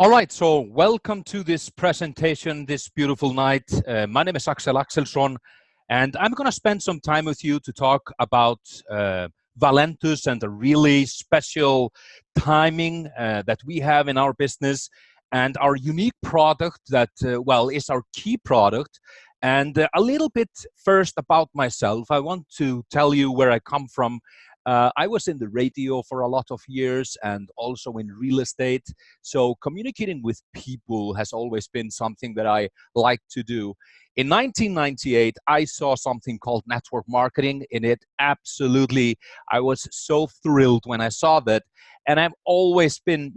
All right, so welcome to this presentation this beautiful night. My name is Axel Axelsson, and I'm going to spend some time with you to talk about Valentus and the really special timing that we have in our business and our unique product that, well, is our key product. And a little bit first about myself. I want to tell you where I come from. I was in the radio for a lot of years and also in real estate. So communicating with people has always been something that I like to do. In 1998, I saw something called network marketing in it. Absolutely. I was so thrilled when I saw that. And I've always been,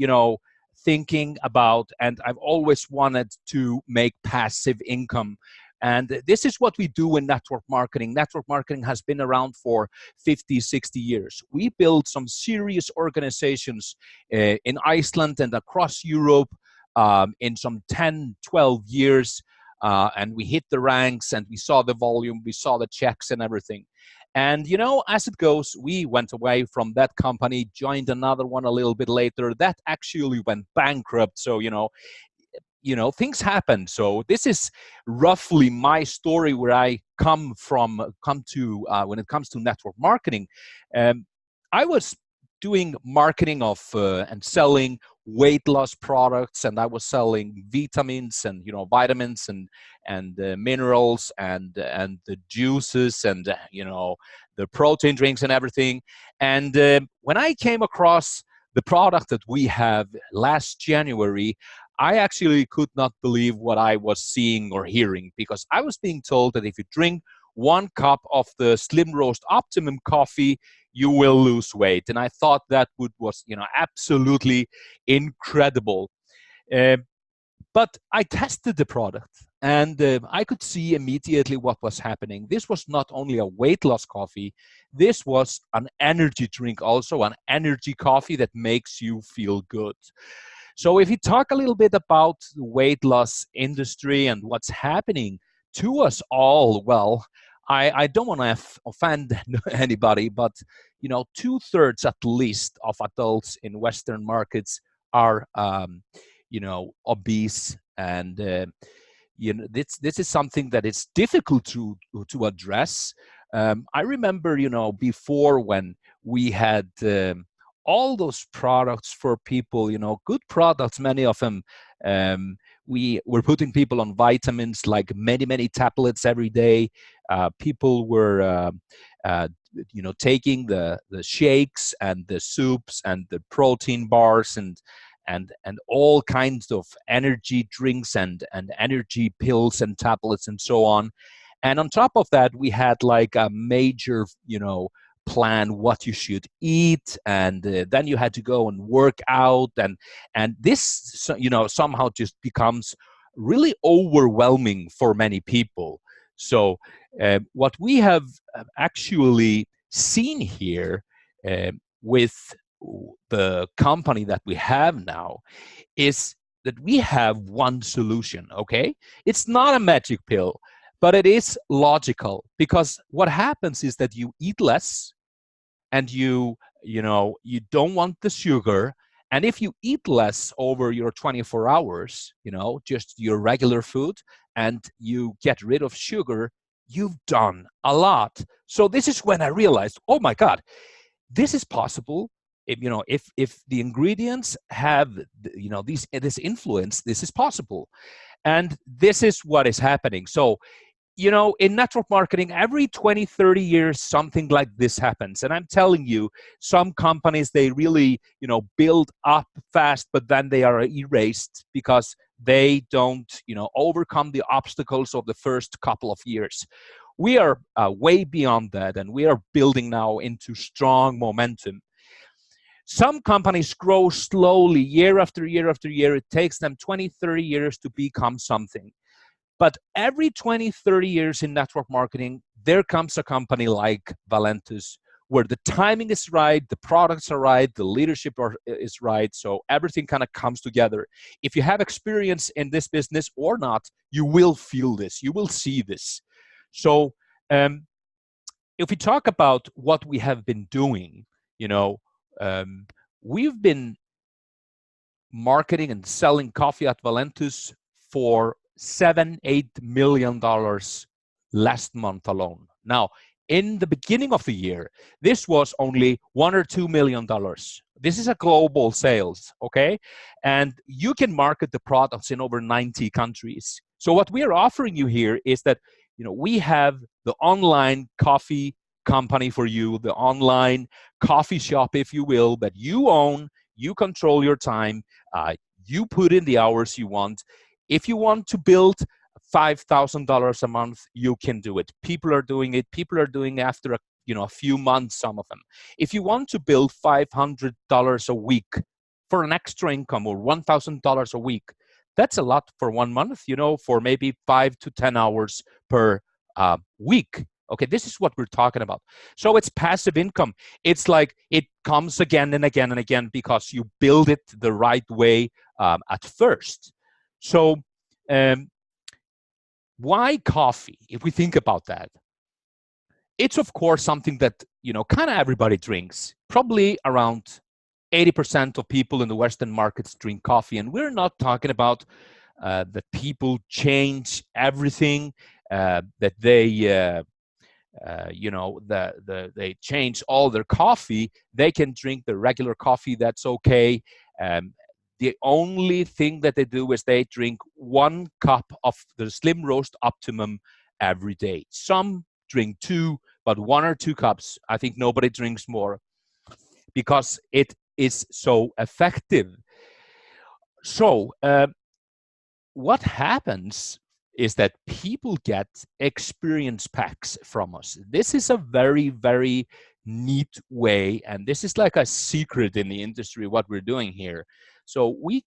thinking about, and I've always wanted to make passive income. And this is what we do in network marketing. Network marketing has been around for 50, 60 years. We built some serious organizations in Iceland and across Europe in some 10, 12 years. And we hit the ranks and we saw the volume, we saw the checks and everything. And, as it goes, we went away from that company, joined another one a little bit later. That actually went bankrupt. So, things happen. So this is roughly my story where I come to when it comes to network marketing. I was doing marketing of and selling weight loss products, and I was selling vitamins and vitamins and minerals and the juices and the protein drinks and everything. And when I came across the product that we have last January, I actually could not believe what I was seeing or hearing, because I was being told that if you drink 1 cup of the Slim Roast Optimum coffee, you will lose weight. And I thought that was absolutely incredible. Uh, but I tested the product, and I could see immediately what was happening. This was not only a weight loss coffee, this was an energy drink, also an energy coffee that makes you feel good. So if you talk a little bit about the weight loss industry and what's happening to us all, well, I don't want to offend anybody, but 2/3 at least of adults in Western markets are obese, and this is something that is difficult to address. I remember before, when we had all those products for people, good products, many of them. We were putting people on vitamins, like many tablets every day. People were, taking the shakes and the soups and the protein bars and all kinds of energy drinks and energy pills and tablets and so on. And on top of that, we had like a major, plan what you should eat, and then you had to go and work out, and this somehow just becomes really overwhelming for many people. So what we have actually seen here with the company that we have now is that we have one solution. Okay, it's not a magic pill, but it is logical, because what happens is that you eat less, and you don't want the sugar. And if you eat less over your 24 hours, just your regular food, and you get rid of sugar, you've done a lot. So this is when I realized, oh my God, this is possible. If the ingredients have this influence, this is possible. And this is what is happening. So in network marketing, every 20, 30 years, something like this happens. And I'm telling you, some companies, they really, build up fast, but then they are erased because they don't, overcome the obstacles of the first couple of years. We are way beyond that, and we are building now into strong momentum. Some companies grow slowly, year after year after year. It takes them 20, 30 years to become something. But every 20, 30 years in network marketing, there comes a company like Valentus, where the timing is right, the products are right, the leadership is right, so everything kind of comes together. If you have experience in this business or not, you will feel this, you will see this. So if we talk about what we have been doing, we've been marketing and selling coffee at Valentus for $7-8 million last month alone. Now, in the beginning of the year, this was only $1 or $2 million. This is a global sales, okay? And you can market the products in over 90 countries. So what we are offering you here is that, we have the online coffee company for you, the online coffee shop, if you will, that you own. You control your time. You put in the hours you want. If you want to build $5,000 a month, you can do it. People are doing it. People are doing it after a few months, some of them. If you want to build $500 a week for an extra income, or $1,000 a week, that's a lot for 1 month, for maybe 5 to 10 hours per week. Okay, this is what we're talking about. So it's passive income. It's like it comes again and again and again because you build it the right way at first. So why coffee? If we think about that, it's of course something that kind of everybody drinks. Probably around 80% of people in the Western markets drink coffee, and we're not talking about that people change everything, that they they change all their coffee. They can drink the regular coffee, that's okay. The only thing that they do is they drink 1 cup of the Slim Roast Optimum every day. Some drink 2, but 1 or 2 cups. I think nobody drinks more because it is so effective. So what happens is that people get experience packs from us. This is a very, very neat way, and this is like a secret in the industry, what we're doing here. So we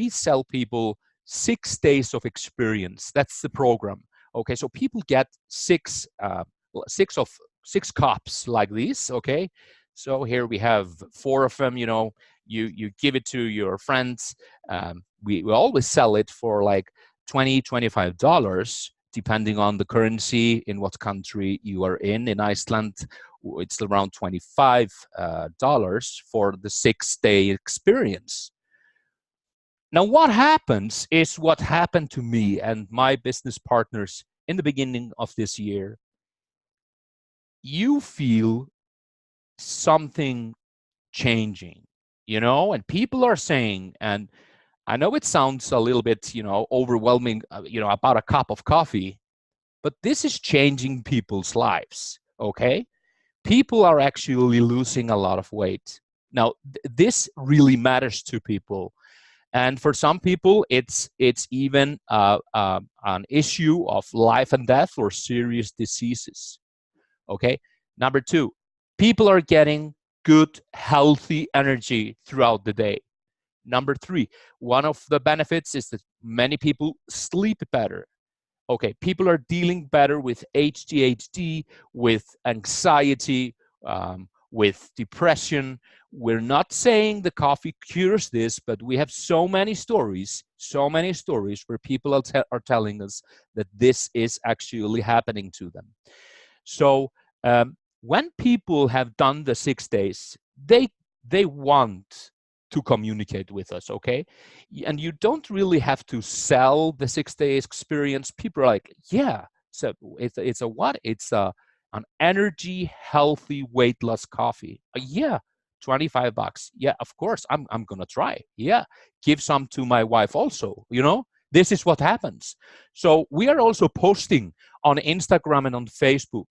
sell people 6 days of experience. That's the program. Okay, so people get 6 cups like this. Okay, so here we have 4 of them. You give it to your friends. We always sell it for like $20-25, depending on the currency in what country you are in. In Iceland, it's around $25 for the 6-day experience. Now, what happens is what happened to me and my business partners in the beginning of this year. You feel something changing, and people are saying, and I know it sounds a little bit, overwhelming, about a cup of coffee, but this is changing people's lives, okay? People are actually losing a lot of weight. Now, this really matters to people. And for some people, it's even an issue of life and death or serious diseases, okay? Number 2, people are getting good, healthy energy throughout the day. Number 3, one of the benefits is that many people sleep better. Okay, people are dealing better with ADHD, with anxiety, with depression. We're not saying the coffee cures this, but we have so many stories where people are telling us that this is actually happening to them. So when people have done the 6 days, they want to communicate with us, okay? And you don't really have to sell the 6-day experience. People are like, yeah, so it's a what? It's an energy, healthy, weight loss coffee. Yeah, $25. Yeah, of course, I'm gonna try. Yeah, give some to my wife also. This is what happens. So we are also posting on Instagram and on Facebook,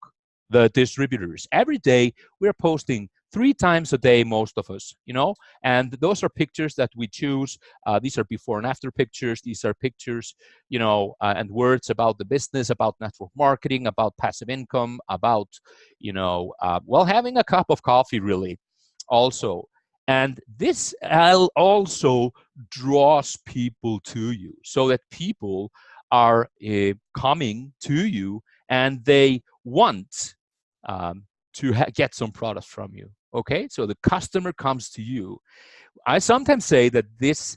the distributors. Every day we're posting 3 times a day, most of us, and those are pictures that we choose. These are before and after pictures. These are pictures, and words about the business, about network marketing, about passive income, about, having a cup of coffee, really, also. And this also draws people to you, so that people are coming to you and they want to get some products from you. Okay, so the customer comes to you. I sometimes say that this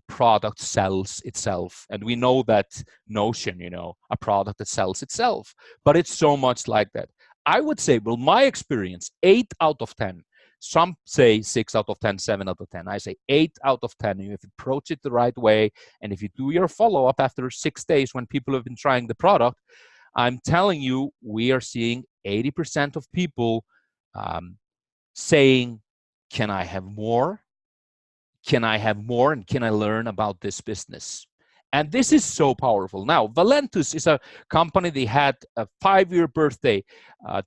product sells itself, and we know that notion, a product that sells itself, but it's so much like that. I would say, well, my experience, 8 out of 10, Some say 6 out of 10, 7 out of 10. I say 8 out of 10. If you approach it the right way, and if you do your follow-up after 6 days when people have been trying the product, I'm telling you, we are seeing 80% of people saying, can I have more? Can I have more? And can I learn about this business? And this is so powerful. Now, Valentus is a company. They had a 5-year birthday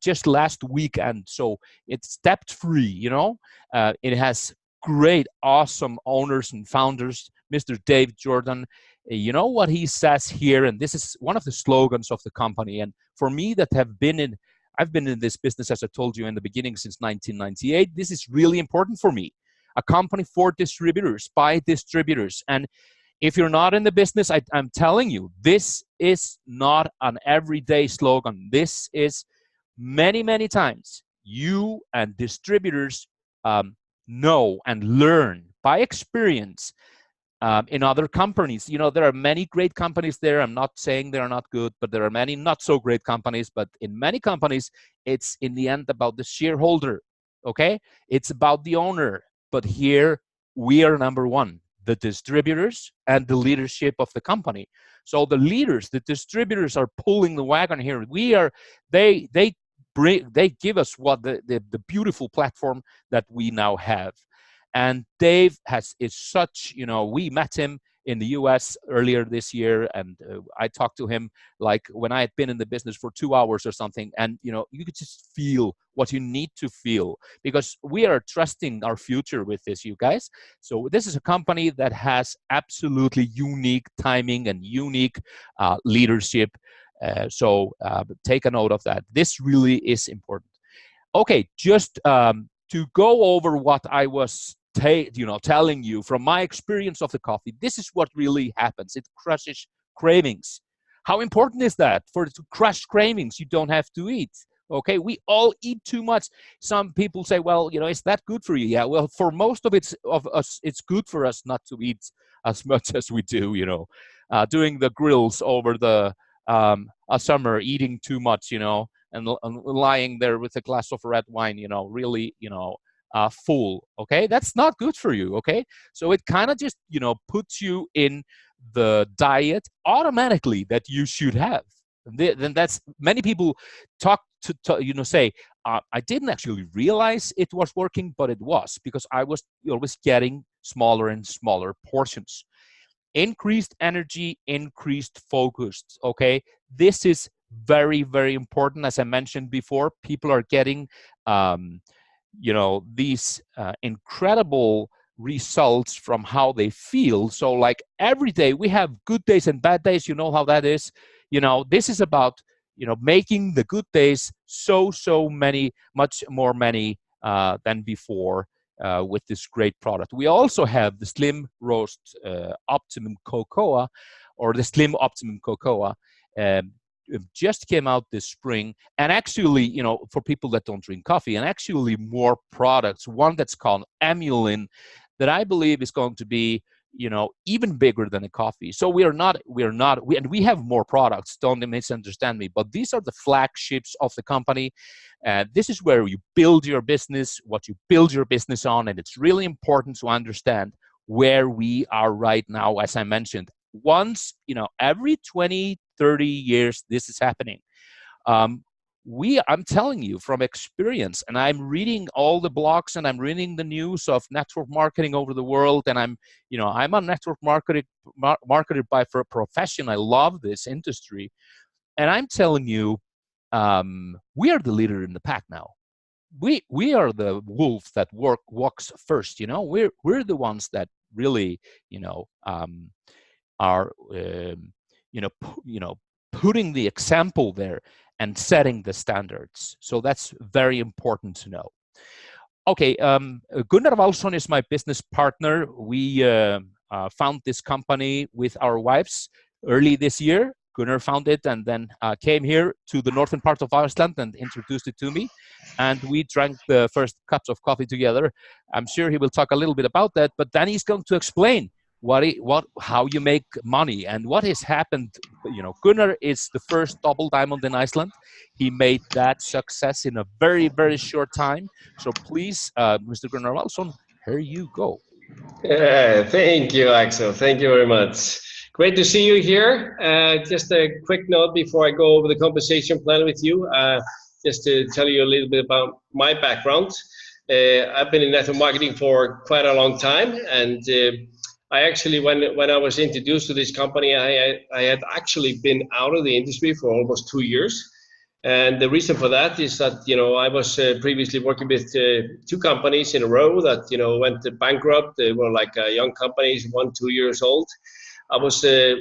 just last weekend. So it's debt-free, you know. It has great, awesome owners and founders. Mr. Dave Jordan, you know what he says here, and this is one of the slogans of the company. And for me that have been in, I've been in this business, as I told you in the beginning, since 1998. This is really important for me. A company for distributors, by distributors. And if you're not in the business, I'm telling you, this is not an everyday slogan. This is many, many times you and distributors know and learn by experience in other companies. You know, there are many great companies there. I'm not saying they're not good, but there are many not so great companies. But in many companies, it's in the end about the shareholder, okay? It's about the owner. But here, we are number one, the distributors and the leadership of the company. So the leaders, the distributors are pulling the wagon here. We are, they give us what the beautiful platform that we now have. And Dave is such, you know, we met him in the US earlier this year, and I talked to him like when I had been in the business for 2 hours or something, and you know, you could just feel what you need to feel, because we are trusting our future with this, you guys. So this is a company that has absolutely unique timing and unique leadership. So take a note of that. This really is important. Okay, just to go over what I was telling you from my experience of the coffee. This is what really happens. It crushes cravings. How important is that? For it to crush cravings, you don't have to eat. Okay, we all eat too much. Some people say, well, you know, is that good for you? Yeah, well, for most of us, it's good for us not to eat as much as we do, you know. Doing the grills over the a summer, eating too much, you know, and lying there with a glass of red wine, you know, really, you know, full. Okay, that's not good for you. Okay, so it kind of just, you know, puts you in the diet automatically that you should have. Then that's, many people talk to you know, say, I didn't actually realize it was working, but it was, because I was always getting smaller and smaller portions. Increased energy, increased focus. Okay, this is very, very important. As I mentioned before, people are getting you know, these incredible results from how they feel. So like every day we have good days and bad days. You know how that is. You know, this is about, you know, making the good days much more many than before with this great product. We also have the Slim Roast Optimum Cocoa, or the Slim Optimum Cocoa. It just came out this spring, and actually, you know, for people that don't drink coffee, and actually more products. One that's called Amulin, that I believe is going to be, you know, even bigger than a coffee. So we have more products. Don't misunderstand me, but these are the flagships of the company. This is where you build your business, what you build your business on, and it's really important to understand where we are right now. As I mentioned, once, you know, every 20, 30 years, this is happening. I'm telling you from experience, and I'm reading all the blogs, and I'm reading the news of network marketing over the world, and I'm a network marketer by profession. I love this industry, and I'm telling you, we are the leader in the pack now. We are the wolf that walks first. You know, we're the ones that really, you know, are putting the example there and setting the standards. So that's very important to know. Okay, Gunnar Valsson is my business partner. We found this company with our wives early this year. Gunnar found it and then came here to the northern part of Iceland and introduced it to me. And we drank the first cups of coffee together. I'm sure he will talk a little bit about that, but then he's going to explain how you make money and what has happened. You know, Gunnar is the first double diamond in Iceland. He made that success in a very, very short time. So please, Mr. Gunnar Valsson, here you go. Thank you, Axel. Thank you very much. Great to see you here. Just a quick note before I go over the compensation plan with you, just to tell you a little bit about my background. I've been in network marketing for quite a long time, and I actually, when I was introduced to this company, I had actually been out of the industry for almost 2 years. And the reason for that is that, I was previously working with 2 companies in a row that, went bankrupt. They were like young companies, 1-2 years old. I was, a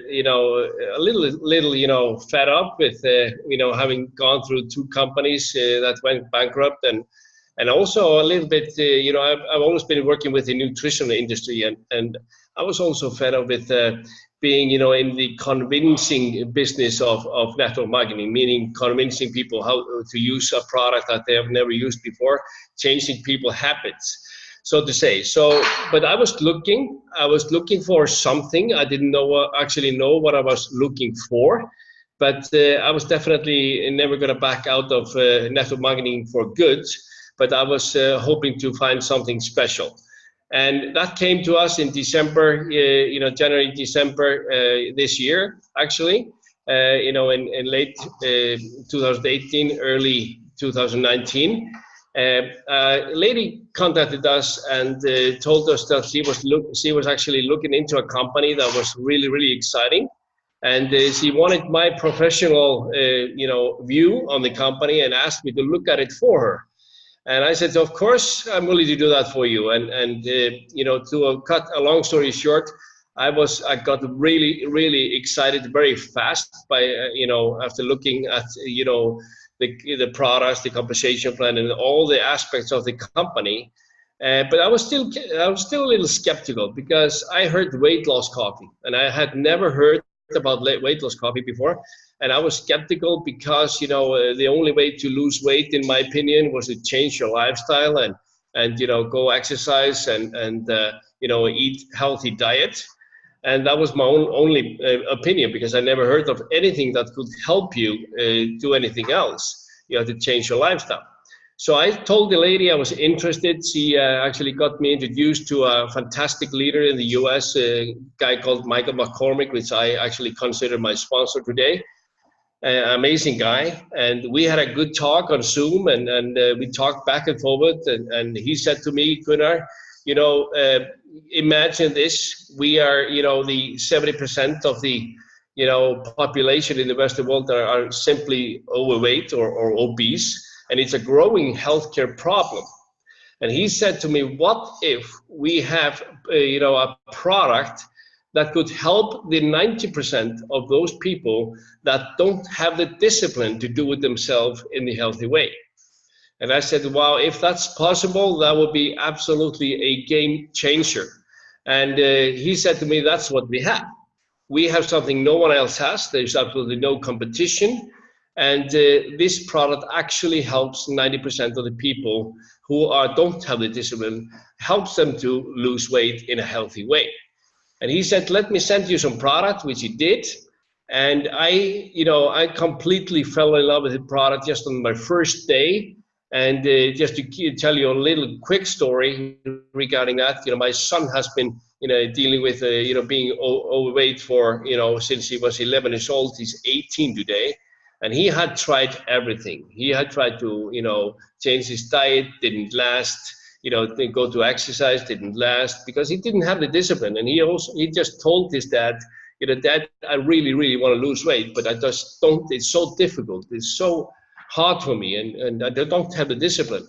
little, fed up with, having gone through 2 companies that went bankrupt, and also a little bit, I've always been working with the nutrition industry, and I was also fed up with being, in the convincing business of network marketing, meaning convincing people how to use a product that they have never used before, changing people's habits, so to say. So, but I was looking for something. I didn't actually know what I was looking for, but I was definitely never going to back out of network marketing for good. But I was hoping to find something special. And that came to us in December, January, December this year, actually, in late 2018, early 2019. A lady contacted us and told us that she was actually looking into a company that was really, really exciting. And she wanted my professional, view on the company and asked me to look at it for her. And I said, of course, I'm willing to do that for you. And to cut a long story short, I got really, really excited very fast by, after looking at, the products, the compensation plan, and all the aspects of the company. But I was still a little skeptical because I heard weight loss coffee, and I had never heard about weight loss coffee before. And I was skeptical because, the only way to lose weight, in my opinion, was to change your lifestyle and go exercise and eat healthy diet. And that was my only opinion, because I never heard of anything that could help you do anything else. You have to change your lifestyle. So I told the lady I was interested. She actually got me introduced to a fantastic leader in the US, a guy called Michael McCormick, which I actually consider my sponsor today. Amazing guy, and we had a good talk on Zoom, and we talked back and forward, and he said to me, Gunnar, imagine this: we are, the 70% of the, population in the Western world are simply overweight or obese, and it's a growing healthcare problem. And he said to me, what if we have, a product that could help the 90% of those people that don't have the discipline to do it themselves in the healthy way? And I said, wow, if that's possible, that would be absolutely a game changer. And he said to me, that's what we have. We have something no one else has. There's absolutely no competition. And this product actually helps 90% of the people who don't have the discipline, helps them to lose weight in a healthy way. And he said, let me send you some product, which he did. And I completely fell in love with the product just on my first day. And just to tell you a little quick story regarding that, my son has been, dealing with, being overweight for, since he was 11 years old. He's 18 today. And he had tried everything. He had tried to, change his diet, didn't last. Go to exercise, didn't last, because he didn't have the discipline. And he just told his dad, Dad, I really, really want to lose weight, but I just don't. It's so difficult. It's so hard for me, and I don't have the discipline.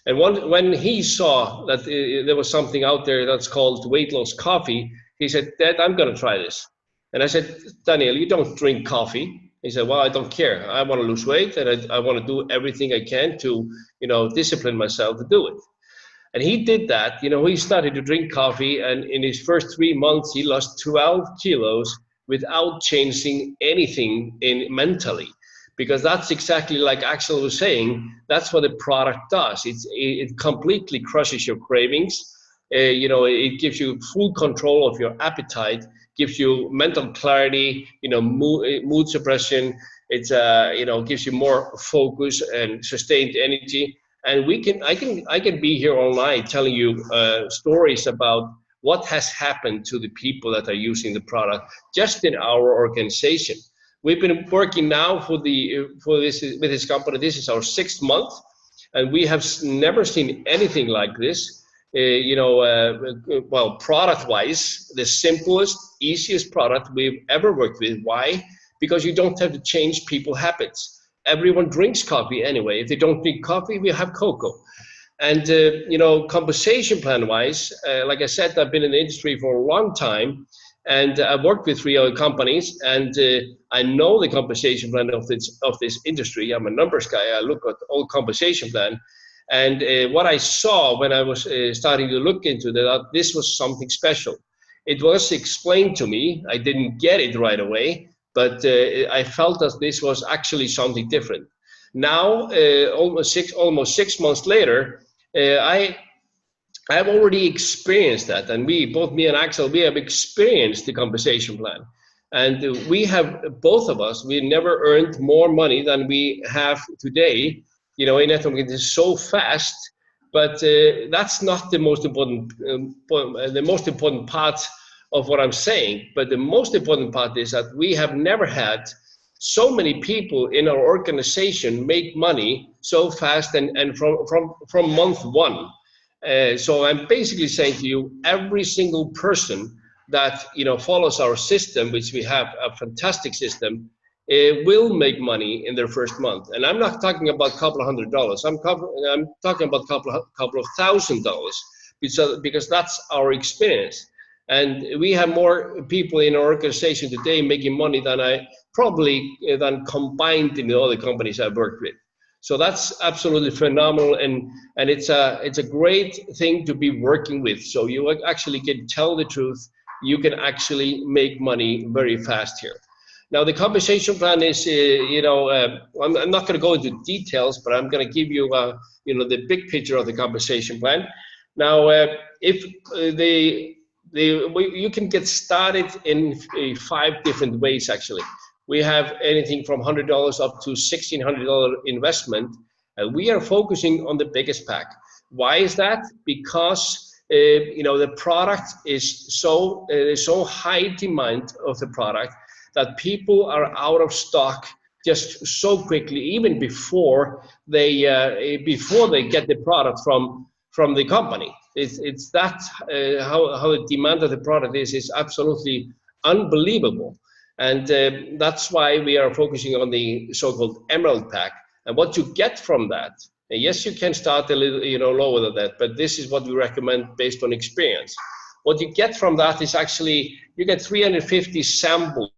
And when he saw that there was something out there that's called weight loss coffee, he said, Dad, I'm going to try this. And I said, Daniel, you don't drink coffee. He said, well, I don't care. I want to lose weight, and I want to do everything I can to, discipline myself to do it. And he did that. He started to drink coffee, and in his first 3 months, he lost 12 kilos without changing anything mentally. Because that's exactly like Axel was saying, that's what the product does. It completely crushes your cravings. You know, it gives you full control of your appetite, gives you mental clarity, you know, mood suppression. It's you know, gives you more focus and sustained energy. And I can be here all night telling you stories about what has happened to the people that are using the product just in our organization. We've been working now for this with this company. This is our 6th month, and we have never seen anything like this. You know, well, product-wise, the simplest, easiest product we've ever worked with. Why? Because you don't have to change people's habits. Everyone drinks coffee anyway. If they don't drink coffee, we have cocoa. And you know, compensation plan-wise, like I said, I've been in the industry for a long time, and I've worked with 3 other companies, and I know the compensation plan of this industry. I'm a numbers guy. I look at all compensation plan, and what I saw when I was starting to look into that, this was something special. It was explained to me. I didn't get it right away, but I felt that this was actually something different. Now, almost 6 months later, I've already experienced that, and both me and Axel, we have experienced the compensation plan, and we have, both of us, we never earned more money than we have today. You know, in networking, it is so fast, but that's not the most important. The most important part of what I'm saying, but the most important part is that we have never had so many people in our organization make money so fast and from month 1. So I'm basically saying to you, every single person that, you know, follows our system, which we have a fantastic system, will make money in their first month. And I'm not talking about a couple of $100. I'm talking about a couple of $1,000, because that's our experience. And we have more people in our organization today making money than than combined in the other companies I've worked with. So that's absolutely phenomenal, and it's a great thing to be working with. So you actually can tell the truth. You can actually make money very fast here. Now the compensation plan is, you know, I'm not going to go into details, but I'm going to give you, you know, the big picture of the compensation plan. Now, if you can get started in 5 different ways actually. We have anything from $100 up to $1,600 investment, and we are focusing on the biggest pack. Why is that? Because you know, the product is so high demand of the product that people are out of stock just so quickly, even before they get the product from the company. It's that how the demand of the product is absolutely unbelievable. And that's why we are focusing on the so-called Emerald Pack. And what you get from that, and yes, you can start a little, you know, lower than that, but this is what we recommend based on experience. What you get from that is actually, you get 350 samples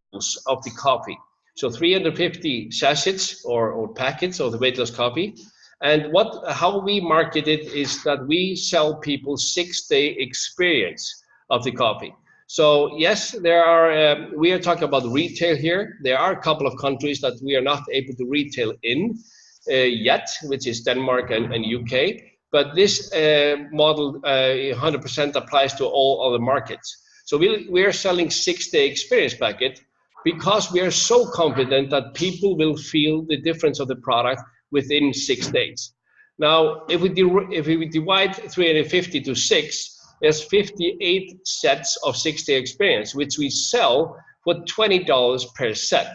of the coffee. So 350 sachets or packets of the weightless coffee. And how we market it is that we sell people 6-day experience of the coffee. So yes, there are. We are talking about retail here. There are a couple of countries that we are not able to retail in yet, which is Denmark and UK. But this model 100% applies to all other markets. So we are selling 6-day experience packet because we are so confident that people will feel the difference of the product within 6 days. Now, if we divide 350 to 6. There's 58 sets of 6-day experience, which we sell for $20 per set.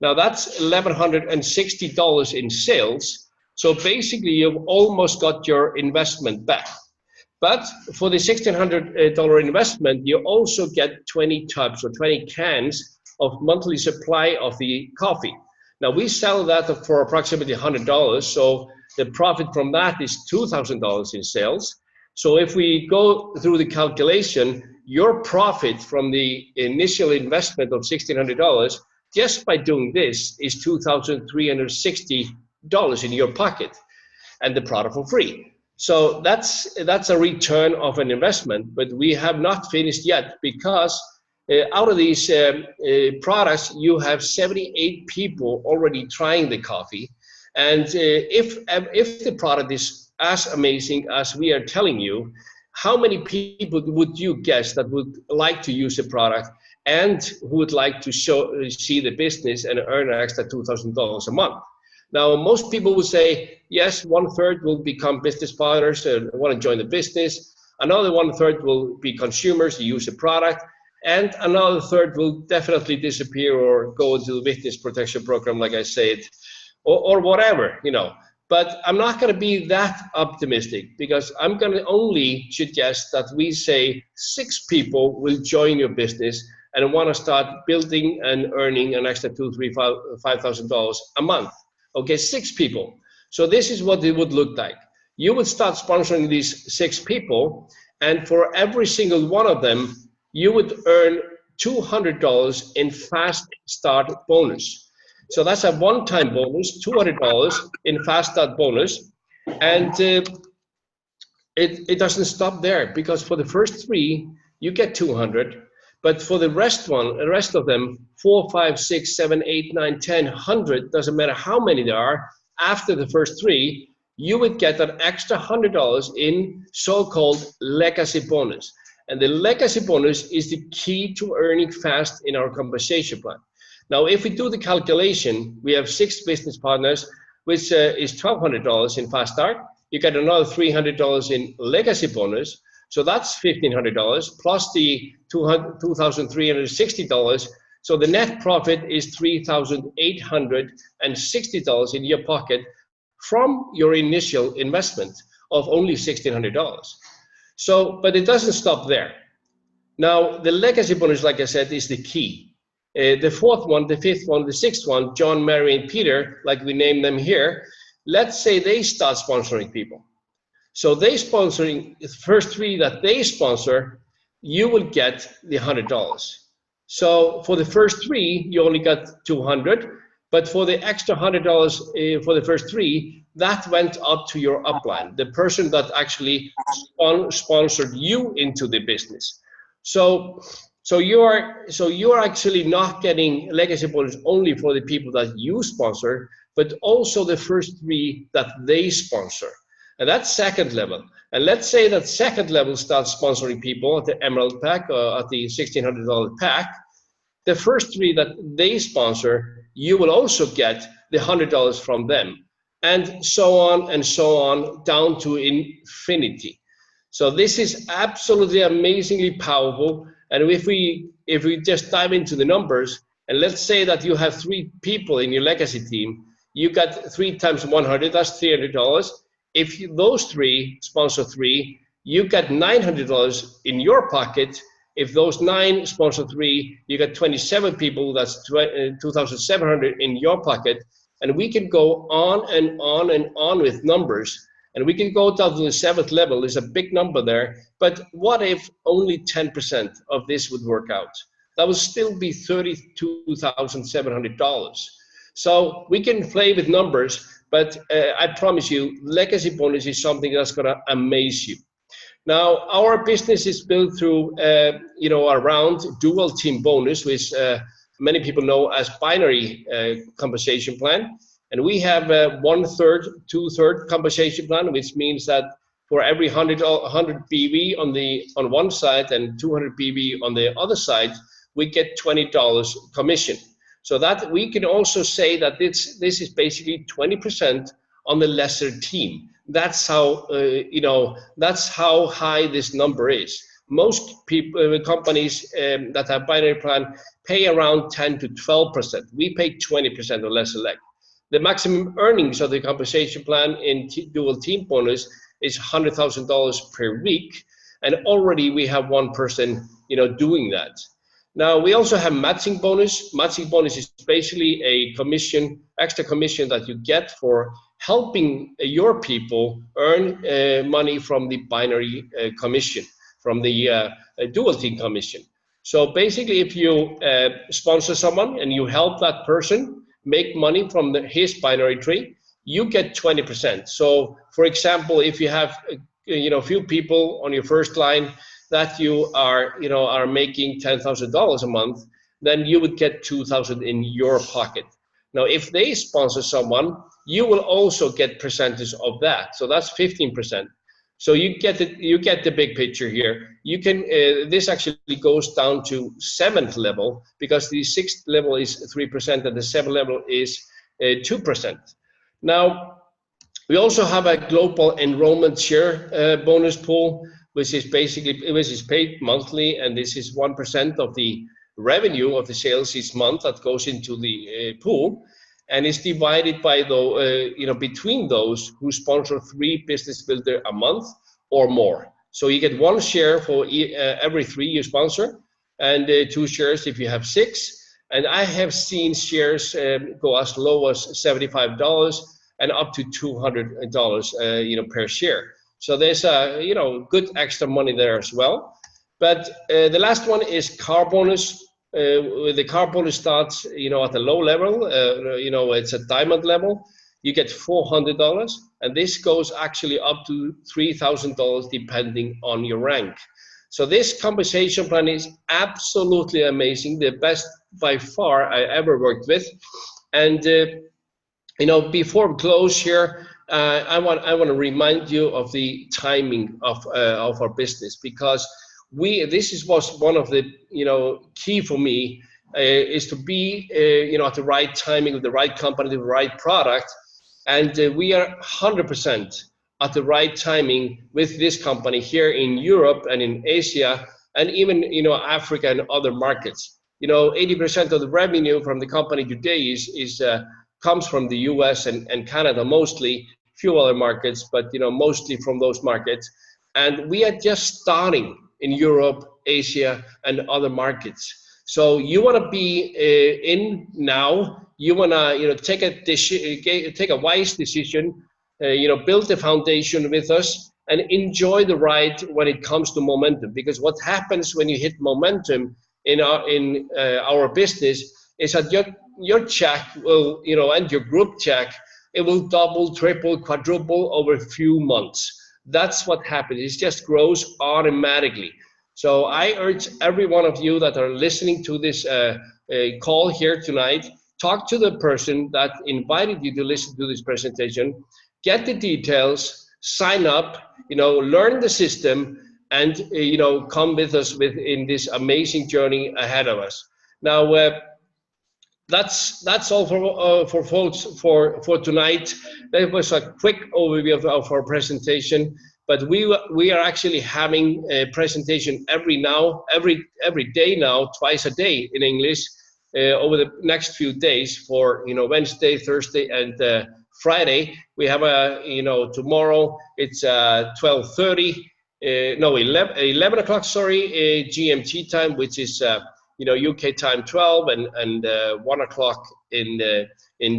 Now that's $1,160 in sales. So basically you've almost got your investment back. But for the $1,600 investment, you also get 20 tubs or 20 cans of monthly supply of the coffee. Now we sell that for approximately $100. So the profit from that is $2,000 in sales. So if we go through the calculation, your profit from the initial investment of $1,600 just by doing this is $2,360 in your pocket, and the product for free. So that's a return of an investment, but we have not finished yet, because out of these products, you have 78 people already trying the coffee, and if the product is as amazing as we are telling you, how many people would you guess that would like to use a product and who would like to see the business and earn an extra $2,000 a month? Now, most people would say, yes, 1/3 will become business partners and want to join the business. Another 1/3 will be consumers who use the product. And another 1/3 will definitely disappear or go into the witness protection program, like I said, or whatever, you know. But I'm not going to be that optimistic, because I'm going to only suggest that we say 6 people will join your business and want to start building and earning an extra $2,000, $3,000, $5,000 a month. Okay, 6 people. So this is what it would look like. You would start sponsoring these 6 people, and for every single one of them, you would earn $200 in fast start bonus. So that's a one-time bonus, $200 in fast start bonus. And it doesn't stop there, because for the first 3, you get 200. But for the rest of them, 4, 5, 6, 7, 8, 9, 10, 100, doesn't matter how many there are, after the first 3, you would get an extra $100 in so-called legacy bonus. And the legacy bonus is the key to earning fast in our compensation plan. Now, if we do the calculation, we have 6 business partners, which is $1,200 in fast start. You get another $300 in legacy bonus. So that's $1,500 plus the $2,360. So the net profit is $3,860 in your pocket from your initial investment of only $1,600. So, but it doesn't stop there. Now, the legacy bonus, like I said, is the key. The 4th one, the 5th one, the 6th one, John, Mary, and Peter, like we name them here, let's say they start sponsoring people. So they sponsoring the first 3 that they sponsor, you will get the $100. So for the first 3, you only got 200, but for the extra $100 for the first 3, that went up to your upline, the person that actually sponsored you into the business. So you are actually not getting legacy bonus only for the people that you sponsor, but also the first 3 that they sponsor. And that's second level. And let's say that second level starts sponsoring people at the Emerald pack or at the $1,600 pack. The first 3 that they sponsor, you will also get the $100 from them, and so on down to infinity. So this is absolutely amazingly powerful. And if we just dive into the numbers, and let's say that you have 3 people in your legacy team, you got 3 times 100, that's $300. If those 3 sponsor 3, you get $900 in your pocket. If those 9 sponsor 3, you get 27 people, that's 2,700 in your pocket. And we can go on and on and on with numbers. And we can go down to the 7th level. There's a big number there. But what if only 10% of this would work out? That would still be $32,700. So we can play with numbers, but I promise you, legacy bonus is something that's going to amaze you. Now, our business is built through, around dual team bonus, which many people know as binary compensation plan. And we have 1/3, 2/3 compensation plan, which means that for every 100 BV on one side and 200 BV on the other side, we get $20 commission. So that we can also say that this is basically 20% on the lesser team. That's how that's how high this number is. Most companies that have binary plan pay around 10 to 12%. We pay 20% or less select. The maximum earnings of the compensation plan in dual team bonus is $100,000 per week, and already we have 1 person, doing that. Now we also have matching bonus. Matching bonus is basically a commission, extra commission that you get for helping your people earn money from the binary commission, from the dual team commission. So basically, if you sponsor someone and you help that person make money from his binary tree, you get 20%. So for example, if you have few people on your first line that you are making $10,000 a month, then you would get $2,000 in your pocket. Now, if they sponsor someone, you will also get percentage of that. So that's 15%. So you get the big picture here. You can this actually goes down to 7th level, because the 6th level is 3% and the 7th level is 2%. Now, we also have a global enrollment share bonus pool, which is paid monthly, and this is 1% of the revenue of the sales each month that goes into the pool, and it's divided by between those who sponsor 3 business builder a month or more. So you get 1 share for every 3 you sponsor, and 2 shares if you have 6. And I have seen shares go as low as $75 and up to $200 per share. So there's good extra money there as well. But the last one is car bonus. The car bonus starts at a low level. It's a diamond level. You get $400, and this goes actually up to $3,000 depending on your rank. So this compensation plan is absolutely amazing, the best by far I ever worked with. And before we close here, I want to remind you of the timing of our business, because was one of the key for me is to be at the right timing with the right company, the right product, and we are 100% at the right timing with this company here in Europe and in Asia and even Africa and other markets. 80% of the revenue from the company today is comes from the US and Canada mostly, few other markets, but mostly from those markets. And we are just starting in Europe, Asia, and other markets. So you want to be in now. You want to take a wise decision. Build the foundation with us and enjoy the ride when it comes to momentum. Because what happens when you hit momentum in our business is that your check will, and your group check, it will double, triple, quadruple over a few months. That's what happens. It just grows automatically. So I urge every one of you that are listening to this call here tonight, talk to the person that invited you to listen to this presentation, get the details, sign up, learn the system, and come with us in this amazing journey ahead of us. Now, that's all for folks for tonight. That was a quick overview of our presentation. But we are actually having a presentation every day now, twice a day in English, over the next few days for Wednesday, Thursday, and Friday. We have tomorrow it's 12:30, 11 o'clock. Sorry, GMT time, which is UK time 12 and 1 o'clock in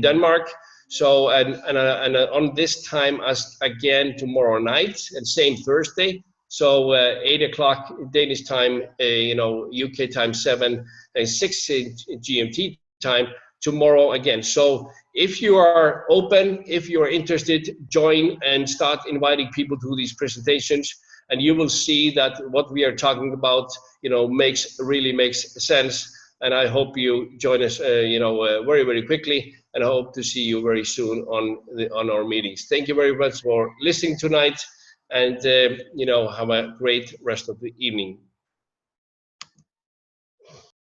Denmark. So and on this time as again tomorrow night, and same Thursday. So 8 o'clock Danish time, UK time 7 and 6 GMT time tomorrow again. So if you are open, if you are interested, join and start inviting people to these presentations, and you will see that what we are talking about, really makes sense. And I hope you join us, very, very quickly, and I hope to see you very soon on our meetings. Thank you very much for listening tonight, and have a great rest of the evening.